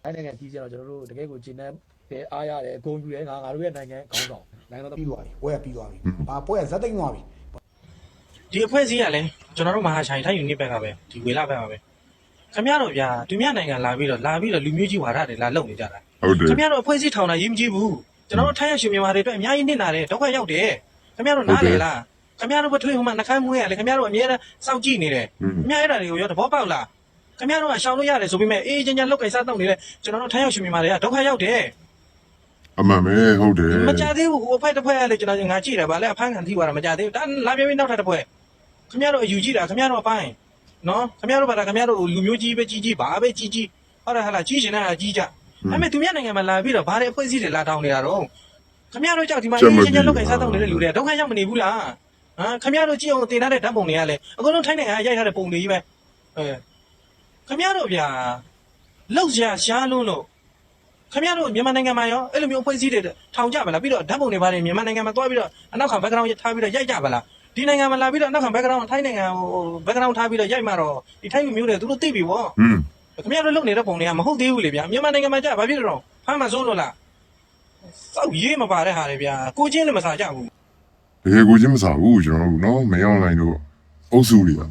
တိုင်းနိုင်ငံကြီးကြတော့ကျွန်တော်တို့တကယ်ကိုဂျင်းနဲ့အားရတယ်အကုန်ယူတယ်ငါတို့ရဲ့နိုင်ငံခေါင်းဆောင်နိုင်ငံတော်ပြီးသွားပြီပွဲပြီးသွားပြီဘာပွဲဇက်သိမ်းသွားပြီဒီအဖွဲ့အစည်းကလည်းကျွန်တော်တို့မဟာချိုင်ထိုင်ယူနေဘက်ကပဲဒီဝေလာဘက်ကပဲခင်ဗျားတို့ဗျာသူများနိုင်ငံလာပြီးတော့လူမျိုးကြီးဝါဒတွေလာလုံနေကြတာခင်ဗျားတို့အဖွဲ့အစည်းထောင်တာရေးမကြည့်ဘူးကျွန်တော်တို့ထိုင်ရရှင်မြန်မာတွေအတွက်အများကြီးနစ်နာတယ်ဒုက္ခရောက်တယ်ခင်ဗျားတို့နားလေလားခင်ဗျားတို့ဘထွေးဟိုမှာနှခမ်းမွေးရလေခင်ဗျားတို့အမြဲတမ်းစောင့်ကြည့်နေတယ်ခင်ဗျားအဲ့ဒါတွေကိုရောသဘောပေါက်လားခင်ဗျားတို့ကရှောင်လို့ရတယ်ဆိုပေမဲ့အေးချမ်းချမ်းလောက်ကင်စားတော့နေတဲ့ကျွန်တော်တို့ထိုင်ရရှင်မြန်မာတွေကဒုက္ခရောက်တယ်အမှန်ပဲဟုတ်တယ်မကြသေးဘူးဟိုအဖွဲ့တစ်ဖွဲ့ကလေကျွန်တော်ငါကြည့်တယ်ဗာလဲအဖမ်းခံထိသွားတာမကြသေးဘူးဒါလာပြပြီးနောက်ထပ်တစ်ဖွဲ့ခင်ဗျားတို့အယူကြည့်တာခင်ဗျားတို့အပိုင်းနော်ခင်ဗျားတို့ဘာသာခင်ဗျားတို့လူမျိုးကြီးပဲကြီးဘာပဲကြီးဟုတ်တယ်ဟာလားကြီးရှင်တာကြီးကြအဲ့မဲ့သူများနိုင်ငံမှာလာပြီးတော့ဘာတွေအဖွဲ့အစည်းတွေလာတောင်းနေတာတော့ခင်ဗျားတို့ကြောက်ဒီမှာချင်းချင်းလောက်ကင်စားတော့နေတဲ့လူတွေဒုက္ခရောက်မနေဘူးလားဟမ်ခင်ဗျားတို့ကြည့်အောင်တင်ထားတဲ့ဓာတ်ပုံတွေကလည်းအကုန်လုံးထိုင်းနိုင်ငံရိုက်ထားတဲ့ပုံတွေကြီးပဲခင်ဗျားတို့ဗျာလောက်ရှားလို့ခင်ဗျားတို့မြန်မာနိုင်ငံမှာရောအဲ့လိုမျိုးအဖွဲ့အစည်းတွေထောင်ကြပါလားပြီးတော့ဓာတ်ပုံတွေပါတယ်မြန်မာနိုင်ငံမှာသွားပြီးတော့အနောက်ခံ background ထားပြီးတော့ရိုက်ကြပါလားဒီနိုင်ငံမှာလာပြီးတော့အနောက်ခံ background ထိုင်းနိုင်ငံဟို background ထားပြီးတော့ရိုက်မှတော့ဒီထိုင်းလူမျိုးတွေသူတို့သိပြီဗောခင်ဗျားတို့လုပ်နေတဲ့ပုံတွေကမဟုတ်သေးဘူးလေဗျာမြန်မာနိုင်ငံမှာကြာဘာဖြစ်တော့ဖမ်းမှစိုးလို့လားစောက်ရေးမပါတဲ့ဟာတွေဗျာကိုချင်းလည်းမစားကြဘူးတကယ်ကိုချင်းမစားဘူးကျွန်တော်တို့နော်မင်းအောင်လိုင်းတို့အုပ်စုတွေ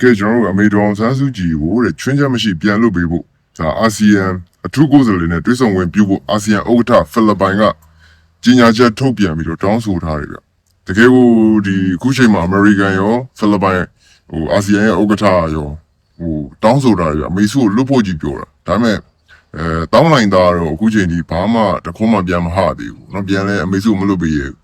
ကကဲကျွန်တော်တို့အမေတော်ဆန်းစုကြည်ကိုတဲ့ချွင်းချက်မရှိပြန်လုပ်ပေးဖို့ဒါအာဆီယံအထူးကိုယ်စားလှယ်နဲ့တွဲဆောင်ဝင်ပြုဖို့အာဆီယံဥက္ကဋ္ဌဖိလစ်ပိုင်ကကြီးညာချက်ထုတ်ပြန်ပြီးတော့တောင်းဆိုထားတယ်ဗျတကယ်ကိုဒီခုချိန်မှာအမေရိကန်ရောဖိလစ်ပိုင်ဟိုအာဆီယံရဲ့ဥက္ကဋ္ဌရောဟိုတောင်းဆိုတာဗျအမေစုကိုလွတ်ဖို့ကြီးပြောတာဒါပေမဲ့တောင်းလိုက်တာတော့အခုချိန်ဒီဘာမှတခုမှပြန်မဟသေးဘူးเนาะပြန်လဲအမေစုမလွတ်ပေးရဘူး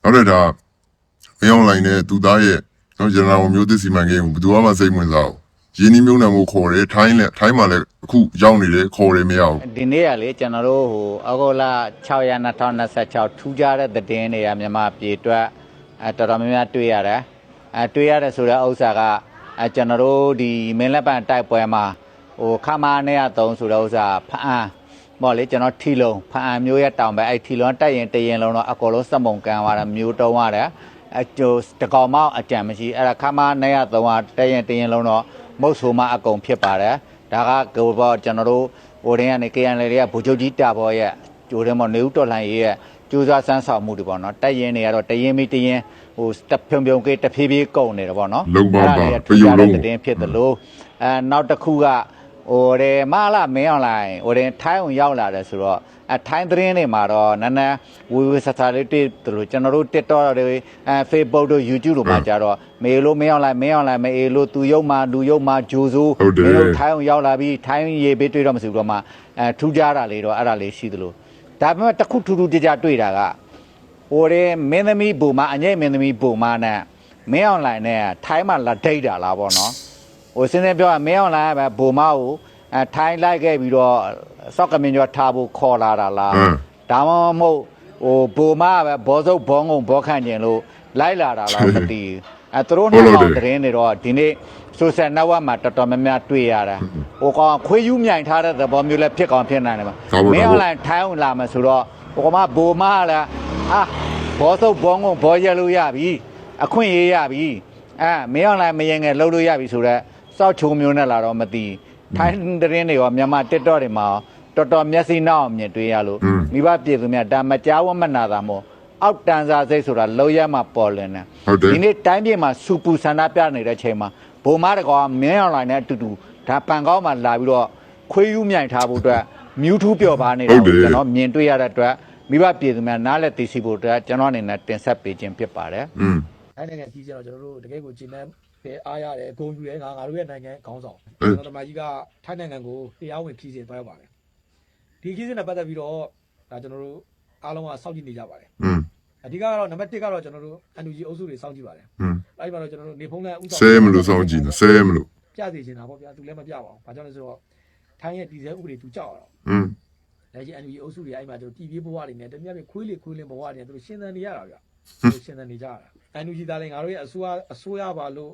နောက်တော့ဒါမင်းအောင်လိုင်းနဲ့သူသားရဲ့ကျွန်တော်ဂျန်နာမျိုးသစ်စီမံကိန်းကိုဘယ်သူမှစိတ်ဝင်စားဘူးရင်းနှီးမြှုပ်နှံမှုခေါ်တယ်ထိုင်းမှာလည်းအခုရောက်နေတယ်ခေါ်တယ်မရဘူးဒီနေ့ကလေကျွန်တော်တို့ဟိုအောက်တိုဘာ6ရက်2026ထူးခြားတဲ့သတင်းတွေကမြန်မာပြည်အတွက်တော်တော်များများတွေ့ရတယ်တွေ့ရတယ်ဆိုတဲ့ဥစ္စာကကျွန်တော်တို့ဒီမင်းလက်ပံတိုက်ပွဲမှာဟိုခမာနဲ့3ဆိုတဲ့ဥစ္စာဖအံပေါ့လေကျွန်တော်ထီလုံးဖအံမျိုးရဲ့တောင်ပဲအဲ့ထီလုံးတက်ရင်တရင်လုံးတော့အကောလုံးစက်မုံကန်သွားတာမျိုးတုံးရတယ်ကျိုတကောင်မောက်အကြံမရှိအဲ့ဒါခမာနဲ့3ကတက်ရင်တရင်လုံးတော့မုတ်ဆိုးမအကုန်ဖြစ်ပါတယ်ဒါကကိုဘောကျွန်တော်တို့ဟိုတင်းကနေ KNL တွေကဗိုလ်ချုပ်ကြီးတာဘောရဲ့ကျိုးတယ်မော်နေဦးတော်လှန်ရေးရဲ့ကျိုးစားဆန်းဆောင်မှုတွေပေါ့နော်တက်ရင်တွေကတော့တရင်မီတရင်ဟိုတက်ဖြုံကေးတဖြည်းဖြည်းကုန်နေတယ်ပေါ့နော်လုံးပါပါပယုံလုံးတင်းဖြစ်တယ်လို့နောက်တစ်ခုကဟိုတယ်မလားမင်းအောင်လိုင်းဟိုတယ်ထိုင်းအောင်ရောက်လာတယ်ဆိုတော့ထိုင်းသတင်းတွေမှာတော့နည်းနည်းဝေဝေဆဆာလေးတွေ့တယ်လို့ကျွန်တော်တို့ TikTok တွေFacebook တို့ YouTube တို့မှာကြတော့မေလို့မင်းအောင်လိုင်းမေလို့သူရုံမှာလူရုံမှာဂျိုးစိုးမင်းတို့ထိုင်းအောင်ရောက်လာပြီးထိုင်းရေပေးတွေ့တော့မစီဘူးတော့မှထူးကြတာလေးတော့အဲ့ဒါလေးရှိသလိုဒါပေမဲ့တခုထူးထူးကြတွေ့တာကဟိုတယ်မင်းသမီးဘူမအငိမ့်မင်းသမီးဘူမနဲ့မင်းအောင်လိုင်းနဲ့ထိုင်းမှာလာဒိတ်တာလားပေါ့နော်ဟိုစင်းစင်းပြောမင်းအောင်လိုင်းပဲဘူမကိုထိုင်းလိုက်ခဲ့ပြီးတော့စောက်ကမင်းကျော်ထားဖို့ခေါ်လာတာလားဒါမှမဟုတ်ဟိုဘူမပဲဘောစုပ်ဘောငုံဘောခန့်ကျင်လို့လိုက်လာတာလားမသိဘူးသူတို့နှစ်ပေါင်းသတင်းတွေတော့ဒီနေ့ဆိုရှယ်နက်ဝက်မှာတော်တော်များများတွေ့ရတယ်ဟိုကောင်ခွေးယူးမြိုင်ထားတဲ့သဘောမျိုးလည်းဖြစ်ကောင်းဖြစ်နိုင်တယ်ပါမင်းအောင်လိုင်းထိုင်းအောင်လာမယ်ဆိုတော့ဟိုကောင်ဘူမလည်းဘောစုပ်ဘောငုံဘောရလို့ရပြီအခွင့်ရေးရပြီမင်းအောင်လိုင်းမရင်ငယ်လှုပ်လို့ရပြီဆိုတော့စောက်ချုံမျိုးနဲ့လာတော့မသိထိုင်းသတင်းတွေရောမြန်မာ TikTok တွေမှာတော်တော်မျက်စိနောက်မြင်တွေ့ရလို့မိဘပြည်သူများဒါမကြောက်ဝမနာတာမို့အောက်တန်စာစိတ်ဆိုတာလောရမှာပေါ်လင်းတယ်ဒီနေ့တိုင်းပြည်မှာစူပူဆန္ဒပြနေတဲ့အချိန်မှာဘုံမတကောင်မင်းအောင်လိုင်းနဲ့အတူတူဒါပန်ကောင်းမှာလာပြီးတော့ခွေးယူးမြိုင်ထားဖို့အတွက်မြူးထူးပျော်ပါနေတာကိုကျွန်တော်မြင်တွေ့ရတဲ့အတွက်မိဘပြည်သူများနားလက်သိရှိဖို့အတွက်ကျွန်တော်အနေနဲ့တင်ဆက်ပေးခြင်းဖြစ်ပါတယ်တိုင်းနိုင်ငံကြီးကြတော့ကျွန်တော်တို့တကယ်ကိုဂျင်းနဲ့အားရတယ်အကုန်ယူတယ်ငါတို့ရဲ့နိုင်ငံခေါင်းဆောင်ကျွန်တော်တမကြီးကထိုင်းနိုင်ငံကိုတရားဝင်ခီးစဉ်သွားရောက်ပါတယ်ဒီခီးစဉ်နဲ့ပတ်သက်ပြီးတော့ဒါကျွန်တော်တို့အားလုံးကစောင့်ကြည့်နေကြပါတယ်အဓိကတော့နံပါတ်1ကတော့ကျွန်တော်တို့ NUG အုပ်စုတွေစောင့်ကြည့်ပါတယ်အဲ့ဒီမှာတော့ကျွန်တော်တို့နေဖုံးလန်းဥဆောင်ဆဲမလို့စောင့်ကြည့်နေဆဲမလို့ပြစီချင်တာပေါ့ဗျာသူလည်းမပြပါဘူးဘာကြောင့်လဲဆိုတော့ထိုင်းရဲ့တည်ဆဲဥပဒေသူကြောက်ရတော့လက်ရှိ NUG အုပ်စုတွေအဲ့မှာကျွန်တော်ပြည်ပြေးဘဝတွေနဲ့တနည်းအားဖြင့်ခွေးလင်းဘဝတွေနဲ့သူတို့ရှင်းသန်နေရတာဗျာသူရှင်းသန်နေကြတာ NUG သားလည်းငါတို့ရဲ့အစိုးရပါလို့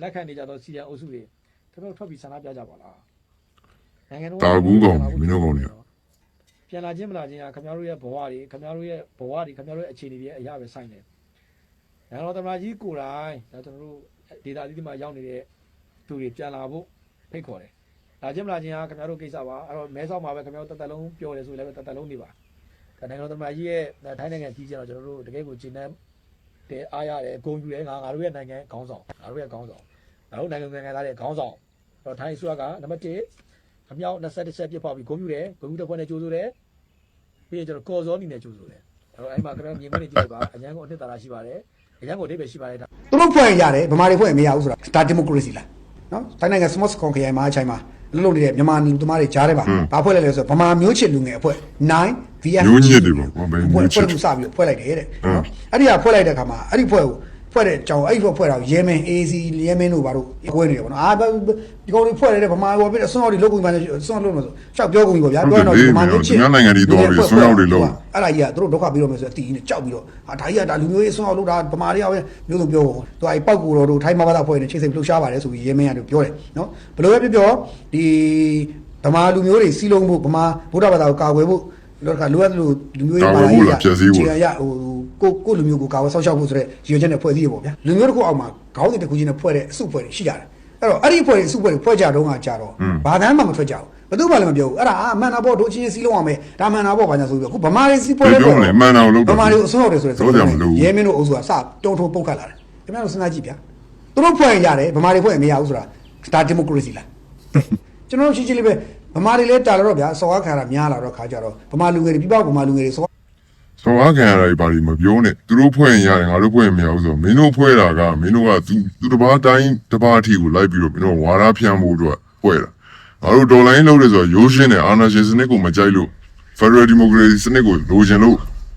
လက်ခံနေကြတော့စီရန်အုပ်စုတွေတော်တော်ထွက်ပြီးဆန္ဒပြကြပါလားနိုင်ငံတော်တာဘူးကောင်မင်းတို့ကောင်တွေပြန်လာခြင်းမလာခြင်းကခင်ဗျားတို့ရဲ့ဘဝတွေခင်ဗျားတို့ရဲ့အခြေအနေတွေအရာပဲဆိုင်တယ်နိုင်ငံတော်သမ္မတကြီးကိုယ်တိုင်ဒါကျွန်တော်တို့ဒေတာအသီးသီးမှာရောက်နေတဲ့သူတွေပြန်လာဖို့ဖိတ်ခေါ်တယ် လာချင်းမလာချင်းကခင်ဗျားတို့ကိစ္စပါအဲ့တော့မဲဆောက်မှာပဲခင်ဗျားတို့တသက်လုံးပြောတယ်ဆိုလည်းတသက်လုံးနေပါဒါနိုင်ငံတော်သမ္မတကြီးရဲ့ထိုင်းနိုင်ငံကြီးကျတော့ကျွန်တော်တို့တကယ်ကိုဂျင်းနဲ့တဲ့အားရတယ်ဂုံယူတယ်ငါတို့ရဲ့နိုင်ငံခေါင်းဆောင်ငါတို့ရဲ့ခေါင်းဆောင်ငါတို့နိုင်ငံသားရဲ့ခေါင်းဆောင်အဲ့တော့ထိုင်းအစိုးရကနံပါတ်1အမြောက်27ချက်ပြစ်ပေါက်ပြီးဂုံယူတယ်ဂုံယူတဲ့ဘက်နဲ့ကြိုးဆိုတယ်ပြီးရင်ကျွန်တော်ကော်စောနီနဲ့ကြိုးဆိုတယ်အဲ့တော့အဲ့မှာခင်ဗျားမြင်ခွင့်နေကြည့်ပါအញ្ញံကိုအနှစ်သာရရှိပါတယ်အញ្ញံကိုအဓိပ္ပာယ်ရှိပါတယ်ဒါ သူတို့ဖွဲ့ရတယ်ဗမာတွေဖွဲ့မရဘူးဆိုတာဒါဒီမိုကရေစီလားနော်တိုင်းနိုင်ငံ small scale ခရိုင်မှာအချိုင်မှာလှုပ်နေတဲ့မြန်မာလူသမားတွေကြားထဲမှာဘာဖွဲ့လိုက်လဲဆိုတော့ဗမာမျိုးချစ်လူငယ်အဖွဲ့9 VF မျိုးညစ်တွေပေါ့ဘယ်မျိုးချစ် ဖွဲ့မှုစပြီးဖွဲ့လိုက်တယ်တဲ့နော်အဲ့ဒီကဖွဲ့လိုက်တဲ့ခါမှာအဲ့ဒီဖွဲ့ကိုဖွဲ့တဲ့အကြောင်းအဲ့ဒီဖွဲ့တာရဲမင်း AC ရဲမင်းတို့ဘာလို့ကွဲနေတယ်ပေါ့နော်ဒီကောင်တွေဖွဲ့လိုက်တဲ့ဗမာဘောပြအစွန်းအောက်တွေလုတ်ကုန်ပါနေအစွန်းလုံးလို့ဆိုရှောက်ပြောကုန်ပြီပေါ့ဗျာပြောတော့ဗမာမျိုးချစ်နိုင်ငံတွေတော့တွေဆွမ်းရောက်တွေလို့အဲ့ဒါကြီးကသူတို့ဒုက္ခပြီးတော့မယ်ဆိုအတီးနဲ့ကြောက်ပြီးတော့ဟာဒါကြီးကဒါလူမျိုးရေးအစွန်းအောက်လို့ဒါဗမာတွေကပဲမျိုးစုံပြောသူအဲ့ပောက်ကူတော်တို့ထိုင်းမဘာသာဖွဲ့နေချိတ်စိတ်လှုပ်ရှားပါတယ်ဆိုပြီးရဲမင်းကပြောတယ်နော်ဘယ်လိုပဲပြောဒီဗမာလူမျိုးတွေစီးလုံးဖို့ဗမာဗုဒ္ဓဘာသာကိုကာကွယ်ဖို့လောကလိုအပ်လို့လူမျိုးရေးပါလာရေးခြေရကိုလူမျိုးကိုကာဝယ်ဆောက်ရှောက်ဖို့ဆိုတဲ့ရည်ရွယ်ချက်နဲ့ဖွဲ့စည်းရပေါ့ဗျာလူမျိုးတစ်ခုအောက်မှာခေါင်းစဉ်တစ်ခုချင်းနဲ့ဖွဲ့တဲ့အစုဖွဲ့တွေရှိကြတယ်အဲ့တော့အဲ့ဒီဖွဲ့တွေအစုဖွဲ့တွေဖွဲ့ကြတော့ကကြတော့ဘာတမ်းမှမထွက်ကြဘူးဘယ်သူမှလည်းမပြောဘူးအဲ့ဒါအမှန်တာပေါ့တို့ချင်းစီးလုံးအောင်မယ်ဒါမှန်တာပေါ့ဘာညာဆိုပြီးအခုဗမာတွေစီးဖွဲ့လဲပေါ့မှန်တာလို့ဗမာတွေအစွန်းရောက်တယ်ဆိုတဲ့ရဲမင်းတို့အုပ်စုကစတုံထုံပုတ်ခတ်လာတယ်ခင်ဗျားတို့စဉ်းစားကြည့်ဗျာသူတို့ဖွဲ့ရတယ်ဗမာတွေဖွဲ့မရဘူးဆိုတာဒါဒီမိုကရေစီလားကျွန်တော်တို့ရှင်းရှင်းလေးပဲဗမာတွေလည်းတာလာတော့ဗျာစော်ကားခံရတာများလာတော့ခါကြတော့ဗမာလူငယ်တွေပြပဗမာလူငယ်တွေစော်ခံရတာဘာလို့မပြောနဲ့သူတို့ဖွဲ့ရင်ရတယ်ငါတို့ဖွဲ့ရင်မရဘူးဆိုတော့မင်းတို့ဖွဲ့တာကမင်းတို့ကသူတစ်ပါးတိုင်းတစ်ပါးအထိကိုလိုက်ပြီးတော့မင်းတို့ဝါဒဖြန့်ဖို့အတွက်ဖွဲ့တာငါတို့ဒေါ်လာရင်းလုပ်တယ်ဆိုတော့ရိုးရှင်းတဲ့အာဏာရှင်စနစ်ကိုမကြိုက်လို့ Federal Democracy စနစ်ကိုလိုချင်လို့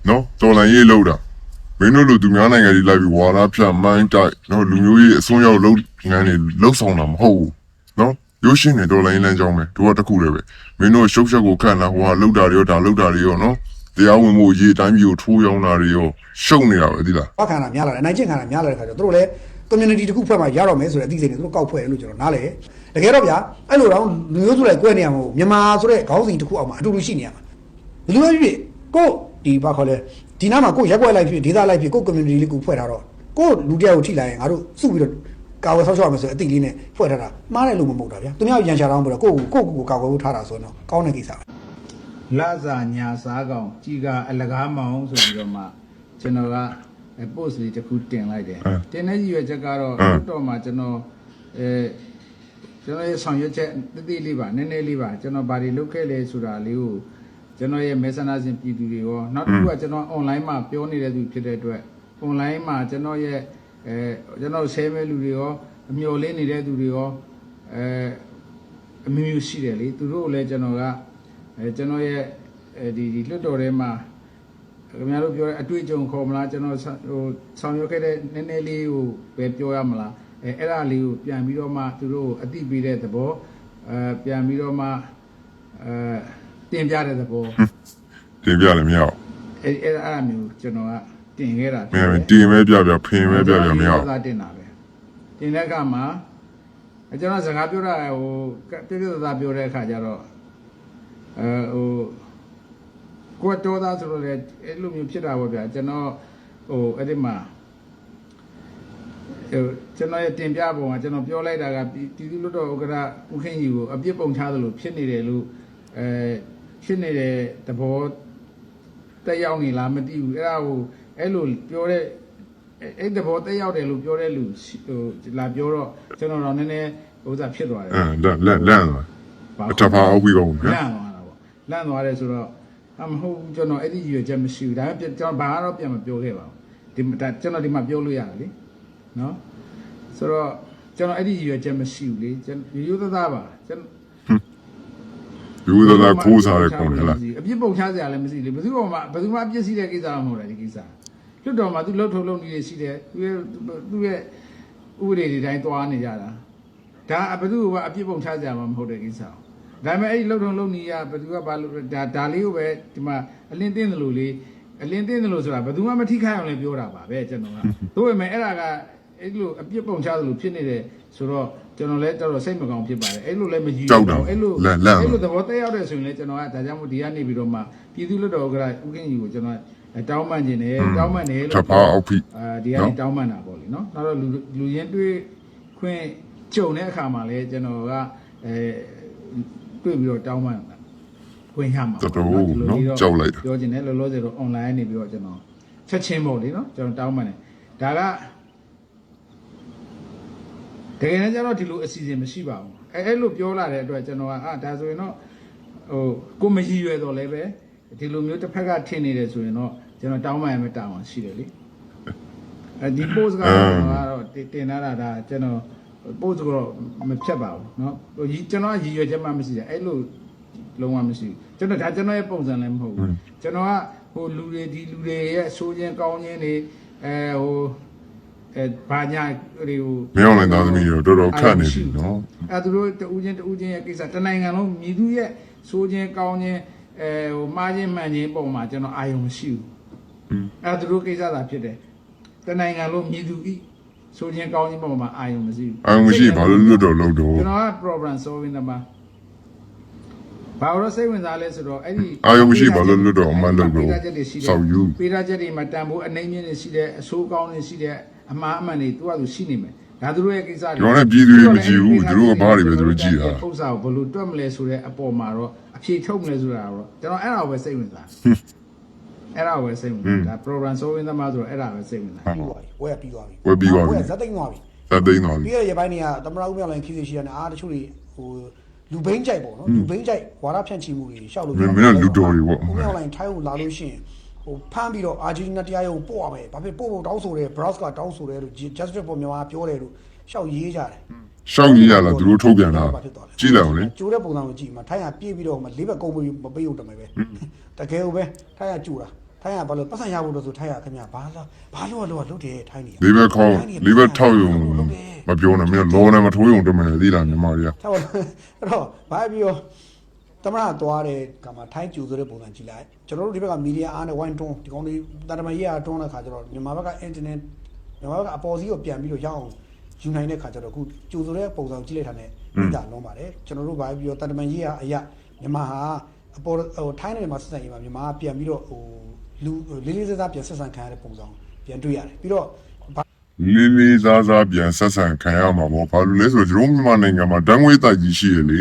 နော်ဒေါ်လာရေးလုပ်တာမင်းတို့လူသူများနိုင်ငံတွေလိုက်ပြီးဝါဒဖြန့်မိုင်းတိုက်နော်လူမျိုးရေးအစွန်းရောက်လုပ်ငန်းတွေလှုပ်ဆောင်တာမဟုတ်ဘူးနော်ရိုးရှင်းတဲ့ဒေါ်လာရင်းလမ်းကြောင်းပဲတို့ကတခုတည်းပဲမင်းတို့ရှုပ်ရှက်ကိုခန့်လာဟိုဟာလှုပ်တာတွေရောဒါလှုပ်တာတွေရောနော်တရားဝင်မှုရေးတိုင်းပြည်ကိုထိုးရောင်းတာတွေရောရှုံနေတာပဲဒီလားဘာခံတာများလာတယ်အနိုင်ကျင့်ခံတာများလာတဲ့ခါကျတော့တို့လည်း community တစ်ခုဖွဲ့မှာရတော့မယ်ဆိုတဲ့အသိစိတ်တွေတို့ကောက်ဖွဲ့တယ်လို့ကျွန်တော်နားလေတကယ်တော့ဗျာအဲ့လိုတော့လူမျိုးစုလိုက်ကွဲနေရမှာမဟုတ်မြန်မာဆိုတဲ့ခေါင်းစဉ်တစ်ခုအောက်မှာအတူတူရှိနေရမှာဘယ်လိုပဲဖြစ်ကိုဒီဘာခေါ်လဲဒီနားမှာကိုရက်ွက်လိုက်ဖြစ်ဒေသလိုက်ဖြစ်ကို community လေးကိုဖွဲ့ထားတော့ကိုလူတယောက်ကိုထိလိုက်ရင်ငါတို့စုပြီးတော့ကာဝယ်ဆောက်ရှောက်ရမယ်ဆိုတဲ့အသိလေးနဲ့ဖွဲ့ထားတာမှားတယ်လို့မဟုတ်တာဗျာသူများရန်ရှာတောင်းပြီးတော့ကိုကာဝယ်ဖို့ထားတာဆိုတော့ကောင်းတဲ့ကိစ္စပဲလာစာညာစားကောင်ကြီးကအလကားမောင်ဆိုပြီးတော့မှကျွန်တော်ကpost လေးတစ်ခုတင်လိုက်တယ်တင်တဲ့ရည်ရွယ်ချက်ကတော့တော့မှကျွန်တော်ရဲ့ဆောင်ရွက်ချက်တတိလေးပါနည်းနည်းလေးပါကျွန်တော်ဗာဒီလုပ်ခဲ့လဲဆိုတာလေးကိုကျွန်တော်ရဲ့ messenger ပြည်သူတွေရောနောက်တစ်ခုကကျွန်တော် online မှာပြောနေတဲ့သူဖြစ်တဲ့အတွက် online မှာကျွန်တော်ရဲ့ကျွန်တော် share မဲ့လူတွေရောအမျှော်လင့်နေတဲ့သူတွေရောအမျိုးရှိတယ်လေသူတို့ကိုလည်းကျွန်တော်ကကျွန်တော်ရဲ့ဒီလွတ်တော်ထဲမှာခင်ဗျားတို့ပြောတဲ့အတွေ့အကြုံခေါ်မလားကျွန်တော်ဟိုဆောင်ရွက်ခဲ့တဲ့နည်းနည်းလေးကိုပဲပြောရမလားအဲ့ဒါလေးကိုပြန်ပြီးတော့မှသူတို့အသိပေးတဲ့သဘောပြန်ပြီးတော့မှတင်ပြတဲ့သဘောတင်ပြလည်းမရအောင်အဲ့ဒါမျိုးကျွန်တော်ကတင်ခဲ့တာတင်မဲပြဖင်မဲပြမရအောင်တင်တာပဲတင်တဲ့အခါမှာကျွန်တော်စကားပြောတာဟိုပြပြသားပြောတဲ့အခါကျတော့ဟိုကိုယ်တော်သားဆိုတော့လေအဲ့လိုမျိုးဖြစ်တာပေါ့ဗျာကျွန်တော်ဟိုအဲ့ဒီမှာကျွန်တော်ရဲ့တင်ပြပုံကကျွန်တော်ပြောလိုက်တာကပြည်သူ့လွှတ်တော်ဥက္ကဋ္ဌဦးခင်ကြီးကိုအပြစ်ပုံချသလိုဖြစ်နေတယ်လို့ဖြစ်နေတဲ့သဘောတက်ရောက်နေလားမသိဘူးအဲ့ဒါကိုအဲ့လိုပြောတဲ့အဲ့သဘောတက်ရောက်တယ်လို့ပြောတဲ့လူဟိုလာပြောတော့ကျွန်တော်တော့နည်းနည်းဥစ္စာဖြစ်သွားတယ်လန့်သွားတပါအောင်ပြီးကုန်ဗျာလန့်သွားတယ်ဆိုတော့မဟုတ်ဘူးကျွန်တော်အဲ့ဒီရွေချက်မရှိဘူးဒါပေမဲ့ကျွန်တော်ဘာတော့ပြန်မပြောခဲ့ပါဘူးဒီကျွန်တော်ဒီမှာပြောလို့ရတယ်လေနော်ဆိုတော့ကျွန်တော်အဲ့ဒီရွေချက်မရှိဘူးလေကျွန်တော်ရိုးသားသားပါကျွန်တော်ရိုးသားသားခိုးစားတဲ့ကောင်လေလားအပြစ်ပုံချစရာလည်းမရှိလေဘယ်သူမှအပြစ်ရှိတဲ့ကိစ္စမဟုတ်တယ်ဒီကိစ္စလွတ်တော်မှာသူလှုပ်ထုံလုပ်နေရရှိတယ်သူရဲ့ဥပဒေတွေတိုင်းသွားနေကြတာဒါဘယ်သူမှအပြစ်ပုံချစရာမဟုတ်တဲ့ကိစ္စဒါပေမဲ့အဲ့ဒီလှုပ်ထုံလုပ်နေရဘယ်သူကဘာလို့ဒါလေးကိုပဲဒီမှာအလင်းတင်းတယ်လို့လေအလင်းတင်းတယ်လို့ဆိုတာဘယ်သူမှမထိခိုက်အောင်လည်းပြောတာပါပဲကျွန်တော်ကသို့ပေမဲ့အဲ့ဒါကအဲ့လိုအပြစ်ပုံချသလိုဖြစ်နေတယ်ဆိုတော့ကျွန်တော်လည်းတော်တော်စိတ်မကောင်းဖြစ်ပါတယ်အဲ့လိုလည်းမကြည့်ဘူးအဲ့လိုသဘောတက်ရောက်တယ်ဆိုရင်လည်းကျွန်တော်ကဒါကြောင့်မို့ဒီကနေပြီးတော့မှပြည်သူ့လွှတ်တော်ဥက္ကဋ္ဌဦးခင်ကြီးကိုကျွန်တော်တောင်းပန်ခြင်းနဲ့တောင်းပန်တယ်လို့ဒီကနေတောင်းပန်တာပေါ့လေနော်နောက်တော့လူရင်းတွေ့ခွင့်ကြုံတဲ့အခါမှာလည်းကျွန်တော်က တွေ့ပြီးတော့တောင်းပန်ဝင်ရမှာ တော်တော်နော်ကြောက်လိုက်တာ ပြောချင်တယ်လောလောဆယ်တော့ online နေပြီးတော့ကျွန်တော်ချက်ချင်းပေါ့လေနော်ကျွန်တော်တောင်းပန်တယ်ဒါကတကယ်နဲ့ကျတော့ဒီလိုအစီအစဉ်မရှိပါဘူးအဲ့လိုပြောလာတဲ့အတွက်ကျွန်တော်ကဒါဆိုရင်တော့ဟိုကိုမရည်ရွယ်တော့လည်းပဲဒီလိုမျိုးတစ်ဖက်ကထင်နေတယ်ဆိုရင်တော့ကျွန်တော်တောင်းပန်ရမယ့်တာဝန်ရှိတယ်လေဒီ post ကတော့တင်လာတာဒါကျွန်တော် post ကတော့မဖြတ်ပါဘူးเนาะဟိုကျွန်တော်ရည်ရွယ်ချက်မှမရှိတယ်အဲ့လိုလုံးဝမရှိဘူးကျွန်တော်ဒါကျွန်တော်ရဲ့ပုံစံလည်းမဟုတ်ဘူးကျွန်တော်ကဟိုလူတွေဒီလူတွေရဲ့ဆိုးခြင်းကောင်းခြင်းတွေဟိုဘာညာတွေကို မင်းအောင်လိုက်သားသမီးတွေတော်တော်ခတ်နေပြီနော် သူတို့တူးချင်းရဲ့ကိစ္စတနိုင်ငံလုံးမြည်သူရဲ့ဆိုးခြင်းကောင်းခြင်းဟိုမှားခြင်းမှန်ခြင်းပုံမှာကျွန်တော်အာရုံမရှိဘူးသူတို့ကိစ္စသာဖြစ်တယ်တနိုင်ငံလုံးမြည်သူဤဆိုခြင်းကောင်းခြင်းပုံမှာအာရုံမရှိဘူး အာရုံမရှိဘာလို့လွတ်တော့လို့တော့ ကျွန်တော်က problem solving တမှာဘာလို့စိတ်ဝင်စားလဲဆိုတော့အဲ့ဒီ အာရုံမရှိဘာလို့လွတ်တော့အမှလို့တော့စောက်ယူ ပေးထားချက်တွေမှာတန်ဖိုးအနေမြင့်တွေရှိတဲ့အဆိုးကောင်းတွေရှိတဲ့အမှားအမှန်တွေသူကသူရှိနေမယ်ဒါသူတို့ရဲ့ကိစ္စတွေ ကျွန်တော်လည်းပြည်သူတွေမကြည့်ဘူးသူတို့ကဘာတွေပဲသူတို့ကြည့်တာ ပု္ပ္ပစာကိုဘယ်လိုတွက်မလဲဆိုတဲ့အပေါ်မှာတော့အဖြေထုတ်မလဲဆိုတာတော့ကျွန်တော်အဲ့ဒါကိုပဲစိတ်ဝင်စားအဲ့ဒါကိုပဲစိတ်ဝင်စားဒါ program solving သမားဆိုတော့အဲ့ဒါပဲစိတ်ဝင်စား ပြီးသွားပြီဝဲပြီးသွားပြီ ဝယ်ပြီးသွားပြီ ဝဲဇက်သိမ်းသွားပြီ သက်သိမ်းသွားပြီ ပြီးရတဲ့ပိုင်းတွေကသမရဦးမြောက်လိုင်းခီးစီရှိရတယ်အားတချို့တွေဟိုလူဘိန်းကြိုက်ပေါ့နော်လူဘိန်းကြိုက်ဝါဒဖြန့်ချီမှုတွေရှောက်လို့ မင်းကလူတော်တွေပေါ့ ဦးမြောက်လိုင်းထိုင်းကိုလာလို့ရှိရင်ဟိုဖမ်းပြီးတော့အာဂျီနီးနားတရားရုံးပို့ရမယ်ဘာဖြစ်ပို့ဖို့တောင်းဆိုတယ် browse ကတောင်းဆိုတယ်လို့ justice ပေါ်မြန်မာပြောတယ်လို့ရှောက်ရေးကြတယ် ရှောက်ကြီးရလားသူတို့ထုတ်ပြန်တာကြည့်လိုက်အောင်လေ ကျိုးတဲ့ပုံစံကိုကြည့်မှာထိုင်းကပြေးပြီးတော့မှလေးဘက်ကုန်းပြီးမပေးုံတမယ်ပဲတကယ်ကိုပဲထိုင်းကကျူတာထိုင်းကဘာလို့ပတ်စံရဖို့လို့ဆိုထိုင်းကခင်ဗျာဘာလို့လုပ်တယ်ထိုင်းနေ လေးဘက်ခေါင်းလေးဘက်ထောက်ယုံမပြောနဲ့မင်းလောနဲ့မထိုးယုံတမန်သေးလားမြန်မာတွေက ထောက်အဲ့တော့ဘာပြီးတော့တမရသွားတဲ့ကမှာထိုင်းကျူဆိုတဲ့ပုံစံကြည့်လိုက်ကျွန်တော်တို့ဒီဘက်ကမီဒီယာအားနဲ့ဝိုင်းတွန်းဒီကောင်တွေတာတမကြီးအားတွန်းတဲ့ခါကျတော့မြန်မာဘက်က internet မြန်မာဘက်ကအပေါ်စီးကိုပြန်ပြီးတော့ရအောင်ယူနိုင်တဲ့ခါကျတော့အခုကျူဆိုတဲ့ပုံစံကြည့်လိုက်တာနဲ့မိတာလုံးပါတယ်ကျွန်တော်တို့ဘာပြီးတော့တာတမကြီးအားအရာမြန်မာဟာအပေါ်ဟိုထိုင်းနယ်မှာဆက်ဆံရေးမှာမြန်မာကပြန်ပြီးတော့ဟိုလူလေးလေးစားစားပြန်ဆက်ဆံခံရတဲ့ပုံစံပြန်တွေ့ရတယ်ပြီးတော့ လေးလေးစားစားပြန်ဆက်ဆံခံရမှာပေါ့ဘာလို့လဲဆိုတော့ကျွန်တော်မြန်မာနိုင်ငံမှာတန်းငွေတိုက်ကြီးရှိရလ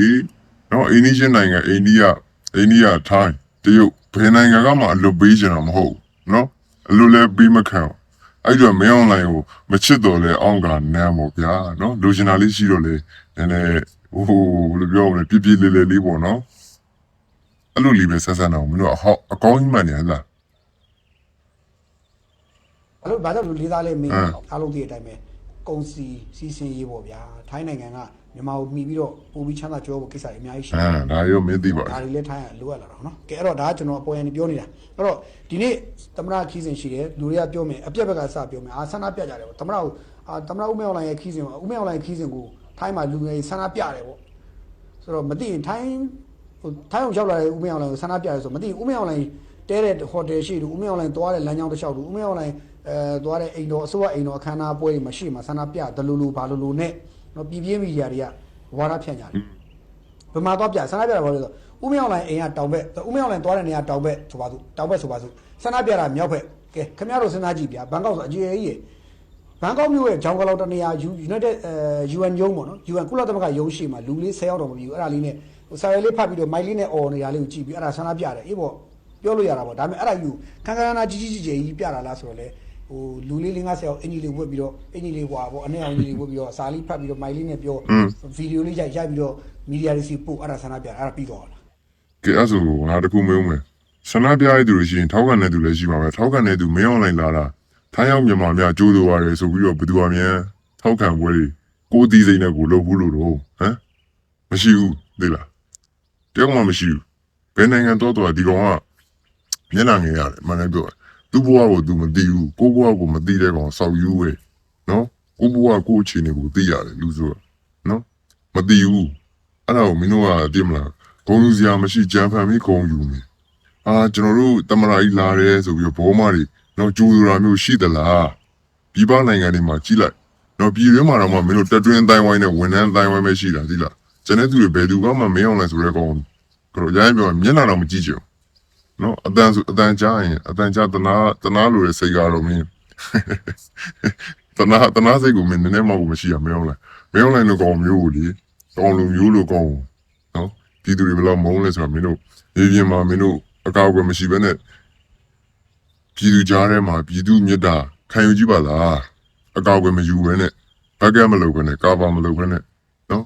ေနော်အိန္ဒိယနိုင်ငံအိန္ဒိယထိုင်းတရုတ်ဘယ်နိုင်ငံကမှအလွတ်ပေးချင်တာမဟုတ်နော်အလွတ်လည်းပေးမခံအဲ့တော့မင်းအွန်လိုင်းကိုမချစ်တော့လဲအောင်းကနမ်းပေါ့ဗျာနော်လိုချင်တာလေးရှိတော့လေနည်းနည်းဟိုဘယ်လိုပြောမလဲပြပြလေးလေးပေါ့နော်အဲ့လိုလေးပဲဆက်ဆံတော့မင်းတို့အကောင်းကြီးမှန်နေလား အဲ့လိုဘာကြောင့်လေးစားလဲမင်းအားလုံးသိတဲ့အတိုင်းပဲကုံစီစီစဉ်ရေးပေါ့ဗျာထိုင်းနိုင်ငံကမြန်မာကိုမှီပြီးတော့ပို့ပြီးချမ်းသာကြွယ်ဖို့ကိစ္စတွေအများကြီးရှိတယ် ဒါရောမင်းသိပါ ဒါတွေလည်းထိုင်းကလိုအပ်လာတော့နော်ကဲအဲ့တော့ဒါကကျွန်တော်အပေါ်ရန်ပြောနေတာအဲ့တော့ဒီနေ့သမရခီးစဉ်ရှိတယ်လူတွေကပြောမယ်အပြက်ဘက်ကစပြောမယ်ဆန္ဒပြကြတယ်ပေါ့သမရကိုသမရဦးမဲအွန်လိုင်းရဲ့ခီးစဉ်ကိုဦးမဲအွန်လိုင်းခီးစဉ်ကိုထိုင်းမှာလူငယ်ဆန္ဒပြတယ်ပေါ့ဆိုတော့မသိရင်ထိုင်းအောင်ရောက်လာတဲ့ဦးမဲအွန်လိုင်းကိုဆန္ဒပြရဲဆိုမသိဦးမဲအွန်လိုင်းတဲတဲ့ဟိုတယ်ရှိတူဦးမဲအွန်လိုင်းသွားတဲ့လမ်းကြောင်းတစ်လျှောက်တူဦးမဲအွန်လိုင်းသွားတဲ့အိမ်တော်အစိုးရအိမ်တော်အခမ်းအနားပွဲတွေမှာရှိမှာဆန္ဒပြဒလူလူဘာလူလူနဲ့နော်ပြည်ပြင်းမီဒီယာတွေကဝါဒဖြန့်ကြတယ်ဘယ်မှာသွားပြဆန္ဒပြတာဘာလို့လဲဆိုဦးမြောင်လိုင်းအိမ်ကတောင်ဘက်ဦးမြောင်လိုင်းသွားတဲ့နေရာတောင်ဘက်ဆိုပါစို့တောင်ဘက်ဆိုပါစို့ဆန္ဒပြတာမြောက်ဘက်ကဲခင်ဗျားတို့စဉ်းစားကြည့်ဗျာဘန်ကောက်ဆိုအကြီးကြီးရယ်ဘန်ကောက်မြို့ရဲ့ဂျောင်းကလောက်တနေရာ United UN ရုံးပေါ့နော် UN ကုလသမဂ္ဂရုံးရှိမှာလူလေး10ယောက်တော့မပြီးဘူးအဲ့ဒါလေးနဲ့စာရဲလေးဖတ်ပြီးတော့မိုက်လေးနဲ့អော်နေရလေးကိုကြည့်ပြီးအဲ့ဒါဆန္ဒပြတယ်အေးပေါ့ပြောလို့ရတာပေါ့ဒါပေမဲ့အဲ့ဒါယူခန်းခန်းနာကြီးကြီးပြတာလားဆိုတော့လေဟိုလူလေး50ယောက်အင်ဂျီလေးဝတ်ပြီးတော့အင်ဂျီလေးဟွာပေါ့အနေအောင်ကြီးလေးဝတ်ပြီးတော့စာလေးဖတ်ပြီးတော့မိုက်လေးနဲ့ပြောဗီဒီယိုလေးရိုက်ပြီးတော့မီဒီယာတွေစီပို့အဲ့ဒါဆန္ဒပြအဲ့ဒါပြီးတော့လား ကဲအဲ့ဆိုငါတခုမေးဦးမယ်ဆန္ဒပြရတဲ့သူတွေရှိရင်ထောက်ခံတဲ့သူလည်းရှိပါမယ်ထောက်ခံတဲ့သူမင်းအွန်လိုင်းလာတာထိုင်းရောက်မြန်မာများကြိုးဆိုရတယ်ဆိုပြီးတော့ဘယ်သူအမြန်ထောက်ခံပွဲတွေကိုတီးစိမ့်နဲ့ကိုလုပ်ဘူးလို့တော့ဟမ်မရှိဘူးသိလားတယောက်မှမရှိဘူးဘယ်နိုင်ငံတော့ဒီကောင်ကမျက်နှာငယ်ရတယ်မနိုင်တော့သူ့ဘဝကိုသူမသိဘူးကိုဘဝကိုမသိတဲ့ကောင်စောက်ယူပဲနော်ကိုဘဝကိုအခြေအနေကိုသိရတယ်လူဆိုနော်မသိဘူးအဲ့ဒါကိုမင်းတို့ကသိမလားဂုံယူစရာမရှိကြံဖန်ပြီးဂုံယူနေကျွန်တော်တို့တမရာကြီးလာတယ်ဆိုပြီးတော့ဘောမတွေတော့ကျူဆိုတာမျိုးရှိသလားပြည်ပနိုင်ငံတွေမှာကြီးလိုက်တော့ပြည်တွင်းမှာတော့မင်းတို့တက်တွင်းအတိုင်းဝိုင်းနဲ့ဝန်ထမ်းအတိုင်းဝိုင်းပဲရှိတာသိလားကျန်တဲ့သူတွေဘယ်သူကမှမင်းအောင်လဲဆိုတဲ့ကောင်ကတော့ရိုင်းပြောမျက်နှာတော့မကြည့်ချင်နော်အတန်ကြားရင်အတန်ကြားတနာလိုတဲ့စိတ်ကတော့မင်းတနာစိတ်ကိုမင်းနည်းနည်းမှမရှိရမင်းအောင်လဲမင်းအောင်လဲလို့ကောင်မျိုးကိုလေကောင်လူမျိုးလို့ကောင်နော် ပြည်သူတွေဘယ်လောက်မုန်းလဲဆိုတော့မင်းတို့ရေပြင်မှာမင်းတို့အကောက်အကွယ်မရှိဘဲနဲ့ပြည်သူကြားထဲမှာပြည်သူမြတ်တာခံယူကြည့်ပါလားအကောက်အကွယ်မယူဘဲနဲ့ဘက်ကမလုပ်ဘဲနဲ့ကာပါမလုပ်ဘဲနဲ့နော်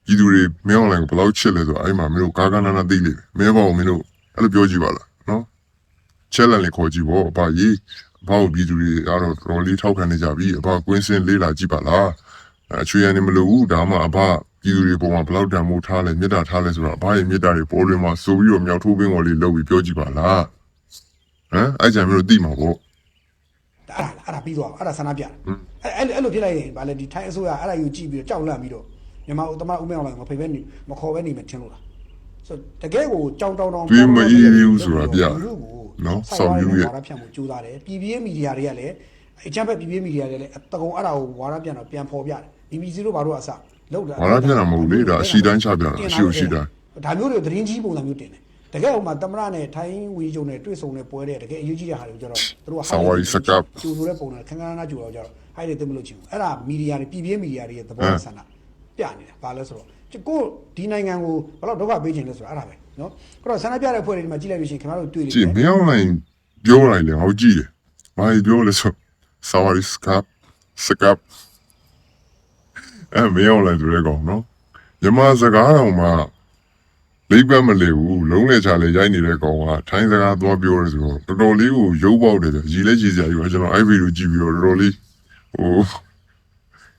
ပြည်သူတွေမင်းအွန်လိုင်းကိုဘယ်လောက်ချစ်လဲဆိုတော့အဲ့မှာမင်းတို့ကာကနာနာသိလိမ့်မယ်မင်းဘောမင်းတို့အဲ့လိုပြောကြည့်ပါလားနော်ချက်လန်လေးခေါ်ကြည့်ပေါ့အဘကြီးအဘကိုပြည်သူတွေအားတော့တော်လေးထောက်ခံနေကြပြီအဘကွင်းစင်းလေးလာကြည့်ပါလားအချွေရနေမလို့ဘူးဒါမှအဘပြည်သူတွေပုံမှာဘယ်လောက်တန်မိုးထားလဲမြတ်တာထားလဲဆိုတော့အဘရဲ့မြတ်တာတွေပေါ်လွင်မှာဆိုပြီးတော့မြောက်ထိုးပင်းပေါ်လေးလုပ်ပြီးပြောကြည့်ပါလားဟမ်အဲ့ကြံမျိုးသိမှာပေါ့ အဲ့ဒါပြီးသွားအဲ့ဒါဆန္ဒပြအဲ့လိုဖြစ်လိုက်ရင်ဗာလေဒီထိုင်းအစိုးရအဲ့ဒါယူကြည့်ပြီးတော့ကြောက်လန့်ပြီးတော့မြန်မာဥတမဥမဲအောင်လိုက်မဖိပဲနေမခေါ်ပဲနေမယ်ထင်လို့လားဆိုတကယ်ကိုကြောင်တောင်တောင်ဒီမအေးဘူးဆိုတာပြနော်ဆောက်ယူရဲ့ ဝါဒဖြန့်မှုကြိုးစားတယ်ပြည်ပြင်းမီဒီယာတွေကလည်းအချမ်းဖက်ပြည်ပြင်းမီဒီယာတွေလည်းတကုံအဲ့ဒါကိုဝါဒပြန်တော့ပြန်ဖော်ပြတယ် BBC တို့ဘာတို့အစလောက်တာ ဝါဒပြန်တာမဟုတ်လေဒါအရှိတိုင်းချပြတာအရှိကိုရှိတိုင်း ဒါမျိုးတွေသတင်းကြီးပုံစံမျိုးတင်တယ်တကယ်ဟိုမှာတမရနဲ့ထိုင်းဝီဂျုံနဲ့တွေ့ဆုံနဲ့ပွဲတဲ့တကယ်အရေးကြီးတဲ့ဟာတွေကြတော့သူတို့ကကျူဆိုတဲ့ပုံစံခန်းခန်းနာကျူတော့ကြတော့ဟိုက်တွေသိမလို့ချင်ဘူးအဲ့ဒါမီဒီယာတွေပြည်ပြင်းမီဒီယာတွေရဲ့သဘောဆန္ဒပြနေတာဘာလဲဆိုတော့ကိုဒီနိုင်ငံကိုဘယ်တော့ဒုက္ခပေးချင်လဲဆိုတာအဲ့ဒါပဲနော်အဲ့တော့ဆန္ဒပြတဲ့ဖွဲ့တွေဒီမှာကြည့်လိုက်လို့ရှိရင်ခင်ဗျားတို့တွေ့နေတယ်ကြည့်မင်းအောင်လိုက်ပြောလိုက်လေဟောကြည့်တယ်ဘာပြောလဲဆိုဆာဝါရီစကပ်မင်းအောင်လိုက်ဆိုရဲကောင်နော်ညမစကားတော်မှာလိပ်ပတ်မလဲဘူးလုံးနဲ့ချလဲရိုက်နေတဲ့ကောင်ကထိုင်းစကားသွားပြောတယ်ဆိုတော့တော်တော်လေးကိုရုပ်ပေါက်တယ်ဆိုရီလဲကြည့်စရာကြီးပဲကျွန်တော်အဲ့ဗီဒီယိုကြည့်ပြီးတော့တော်တော်လေးဟို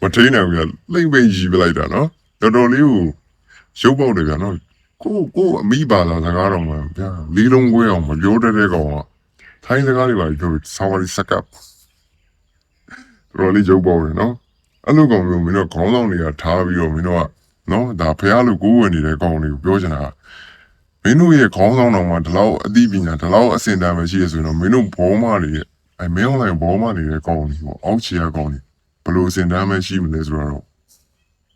မထိန်နိုင်ဘူးလိပ်ပိန်ကြီးပြလိုက်တာနော်တော်တော်လေးကိုရုပ်ပေါက်တယ်ဗျာနော်ကိုအမိပါလာစကားတော်မှာဗျာလေးလုံးခွဲအောင်မပြောတတ်တဲ့ကောင်ကထိုင်းစကားတွေပါပြောဆာဝါရီစကပ်တော်လေးရုပ်ပေါက်တယ်နော်အဲ့လိုကောင်မျိုးမင်းတို့ခေါင်းဆောင်တွေကထားပြီးတော့မင်းတို့ကနော်ဒါဖះလို့ကိုးဝင်နေတဲ့ကောင်တွေကိုပြောချင်တာမင်းတို့ရဲ့ခေါင်းဆောင်တော်မှာဒီလောက်အသိပညာဒီလောက်အစင်တမ်းပဲရှိရဆိုရင်တော့မင်းတို့ဘောမတွေရဲ့မင်းအောင်လိုက်ဘောမနေတဲ့ကောင်တွေပေါ့အောက်ခြေကောင်တွေဘယ်လိုအစင်တမ်းပဲရှိမလဲဆိုတော့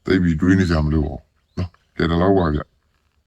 သိပြီးတွေးနေကြမလို့ပေါ့နော်ကြတယ်တော့ပါဗျ